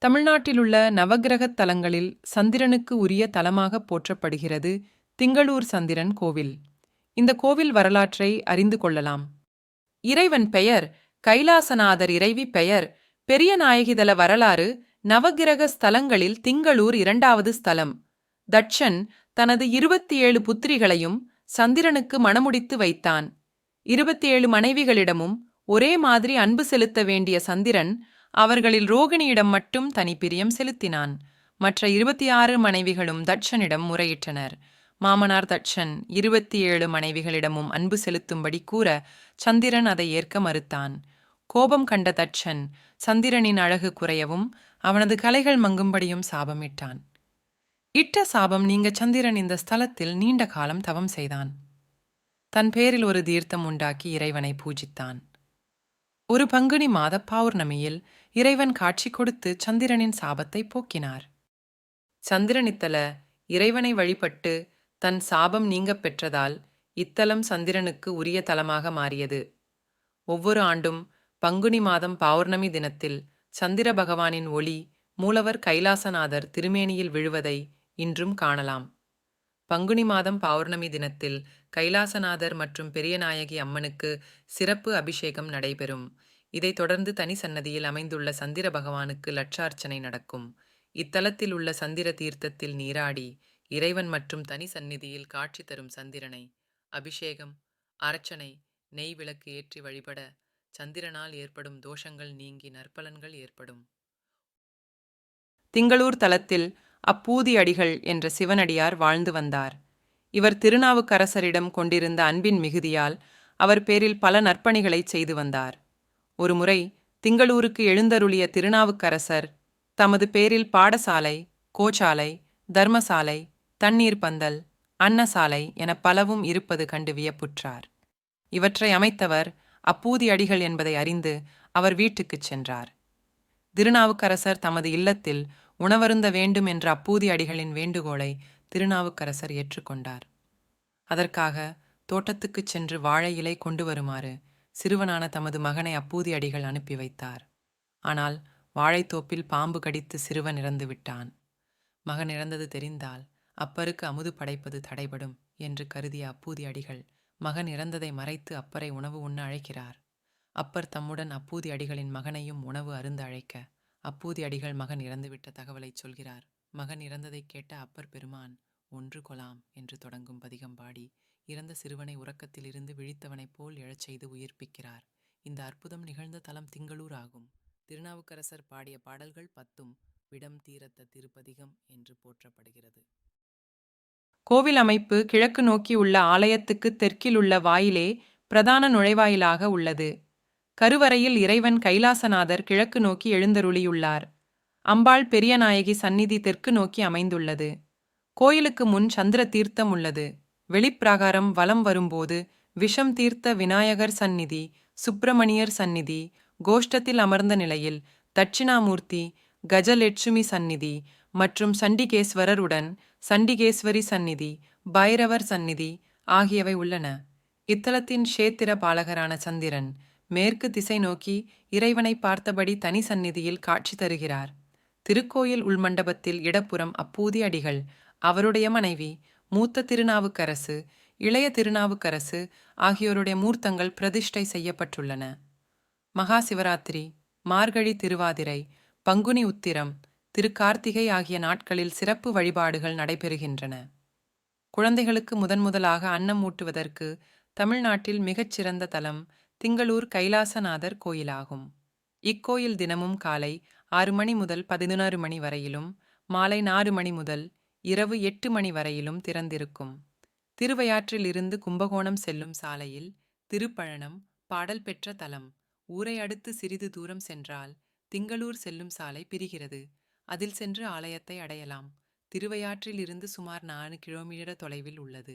தமிழ்நாட்டிலுள்ள நவக்கிரகத் தலங்களில் சந்திரனுக்கு உரிய தலமாகப் போற்றப்படுகிறது திங்களூர் சந்திரன் கோவில். இந்த கோவில் வரலாற்றை அறிந்து கொள்ளலாம். இறைவன் பெயர் கைலாசநாதர். இறைவி பெயர் பெரியநாயகிதல. வரலாறு நவக்கிரக ஸ்தலங்களில் திங்களூர் இரண்டாவது ஸ்தலம். தட்சன் தனது 27 புத்திரிகளையும் சந்திரனுக்கு மணமுடித்து வைத்தான். 27 மனைவிகளிடமும் ஒரே மாதிரி அன்பு செலுத்த வேண்டிய சந்திரன் அவர்களில் ரோகிணியிடம் மட்டும் தனிப்பிரியம் செலுத்தினான். மற்ற 26 மனைவிகளும் தட்சனிடம் முறையிட்டனர். மாமனார் தட்சன் 27 மனைவிகளிடமும் அன்பு செலுத்தும்படி கூற சந்திரன் அதை ஏற்க மறுத்தான். கோபம் கண்ட தட்சன் சந்திரனின் அழகு குறையவும் அவனது கலைகள் மங்கும்படியும் சாபமிட்டான். இட்ட சாபம் நீங்க சந்திரன் இந்த ஸ்தலத்தில் நீண்ட காலம் தவம் செய்தான். தன் பேரில் ஒரு தீர்த்தம் உண்டாக்கி இறைவனை பூஜித்தான். ஒரு பங்குனி மாத பௌர்ணமியில் இறைவன் காட்சி கொடுத்து சந்திரனின் சாபத்தை போக்கினார். சந்திரனித்தல இறைவனை வழிபட்டு தன் சாபம் நீங்கப் பெற்றதால் இத்தலம் சந்திரனுக்கு உரிய தலமாக மாறியது. ஒவ்வொரு ஆண்டும் பங்குனி மாதம் பௌர்ணமி தினத்தில் சந்திர பகவானின் ஒளி மூலவர் கைலாசநாதர் திருமேனியில் விழுவதை இன்றும் காணலாம். பங்குனி மாதம் பௌர்ணமி தினத்தில் கைலாசநாதர் மற்றும் பெரியநாயகி அம்மனுக்கு சிறப்பு அபிஷேகம் நடைபெறும். இதைத் தொடர்ந்து தனி சன்னதியில் அமைந்துள்ள சந்திர பகவானுக்கு லட்சார்ச்சனை நடக்கும். இத்தலத்தில் உள்ள சந்திர தீர்த்தத்தில் நீராடி இறைவன் மற்றும் தனி சந்நிதியில் காட்சி தரும் சந்திரனை அபிஷேகம், அர்ச்சனை, நெய் விளக்கு ஏற்றி வழிபட சந்திரனால் ஏற்படும் தோஷங்கள் நீங்கி நற்பலன்கள் ஏற்படும். திங்களூர் தலத்தில் அப்பூதி அடிகள் என்ற சிவனடியார் வாழ்ந்து வந்தார். இவர் திருநாவுக்கரசரிடம் கொண்டிருந்த அன்பின் மிகுதியால் அவர் பேரில் பல நற்பணிகளை செய்து வந்தார். ஒருமுறை திங்களூருக்கு எழுந்தருளிய திருநாவுக்கரசர் தமது பேரில் பாடசாலை, கோச்சாலை, தர்மசாலை, தண்ணீர் பந்தல், அன்னசாலை என பலவும் இருப்பது கண்டு வியப்புற்றார். இவற்றை அமைத்தவர் அப்பூதி அடிகள் என்பதை அறிந்து அவர் வீட்டுக்குச் சென்றார். திருநாவுக்கரசர் தமது இல்லத்தில் உணவருந்த வேண்டும் என்ற அப்பூதி அடிகளின் வேண்டுகோளை திருநாவுக்கரசர் ஏற்றுக்கொண்டார். அதற்காக தோட்டத்துக்குச் சென்று வாழை இலை கொண்டு வருமாறு சிறுவனான தமது மகனை அப்பூதி அடிகள் அனுப்பி வைத்தார். ஆனால் வாழைத்தோப்பில் பாம்பு கடித்து சிறுவன் இறந்து விட்டான். மகன் இறந்தது தெரிந்தால் அப்பருக்கு அமுது படைப்பது தடைபடும் என்று கருதிய அப்பூதி அடிகள் மகன் இறந்ததை மறைத்து அப்பரை உணவு உண்ண அழைக்கிறார். அப்பர் தம்முடன் அப்பூதி அடிகளின் மகனையும் உணவு அருந்த அழைக்க அப்பூதி அடிகள் மகன் இறந்துவிட்ட தகவலை சொல்கிறார். மகன் இறந்ததை கேட்ட அப்பர் பெருமான் ஒன்று கொலாம் என்று தொடங்கும் பதிகம் பாடி இறந்த சிறுவனை உறக்கத்திலிருந்து விழித்தவனைப் போல் எழச் செய்து உயிர்ப்பிக்கிறார். இந்த அற்புதம் நிகழ்ந்த தலம் திங்களூர் ஆகும். திருநாவுக்கரசர் பாடிய பாடல்கள் 10 விடம் தீரத்த திருப்பதிகம் என்று போற்றப்படுகிறது. கோவில் அமைப்பு கிழக்கு நோக்கி உள்ள ஆலயத்துக்கு தெற்கில் உள்ள வாயிலே பிரதான நுழைவாயிலாக உள்ளது. கருவறையில் இறைவன் கைலாசநாதர் கிழக்கு நோக்கி எழுந்தருளியுள்ளார். அம்பாள் பெரியநாயகி சந்நிதி தெற்கு நோக்கி அமைந்துள்ளது. கோயிலுக்கு முன் சந்திர தீர்த்தம் உள்ளது. வெளிப்பிராகாரம் வலம் வரும்போது விஷம் தீர்த்த விநாயகர் சந்நிதி, சுப்பிரமணியர் சந்நிதி, கோஷ்டத்தில் அமர்ந்த நிலையில் தட்சிணாமூர்த்தி, கஜலட்சுமி சந்நிதி மற்றும் சண்டிகேஸ்வரருடன் சண்டிகேஸ்வரி சந்நிதி, பைரவர் சந்நிதி ஆகியவை உள்ளன. இத்தலத்தின் க்ஷேத்திர பாலகரான சந்திரன் மேற்கு திசை நோக்கி இறைவனை பார்த்தபடி தனி சந்நிதியில் காட்சி தருகிறார். திருக்கோயில் உள்மண்டபத்தில் இடப்புறம் அப்பூதி அடிகள், அவருடைய மனைவி மூத்த திருநாவுக்கரசு, இளைய திருநாவுக்கரசு ஆகியோருடைய மூர்த்தங்கள் பிரதிஷ்டை செய்யப்பட்டுள்ளன. மகா சிவராத்திரி, மார்கழி திருவாதிரை, பங்குனி உத்திரம், திருக்கார்த்திகை ஆகிய நாட்களில் சிறப்பு வழிபாடுகள் நடைபெறுகின்றன. குழந்தைகளுக்கு முதன்முதலாக அன்னம் ஊட்டுவதற்கு தமிழ்நாட்டில் மிகச்சிறந்த தலம் திங்களூர் கைலாசநாதர் கோயிலாகும். இக்கோயில் தினமும் காலை 6 மணி முதல் 11 மணி வரையிலும் மாலை 4 மணி முதல் இரவு 8 மணி வரையிலும் திறந்திருக்கும். திருவையாற்றில் இருந்து கும்பகோணம் செல்லும் சாலையில் திருப்பழனம் பாடல் பெற்ற தலம். ஊரை அடுத்து சிறிது தூரம் சென்றால் திங்களூர் செல்லும் சாலை பிரிகிறது. அதில் சென்று ஆலயத்தை அடையலாம். திருவையாற்றில் இருந்து சுமார் 4 கிலோமீட்டர் தொலைவில் உள்ளது.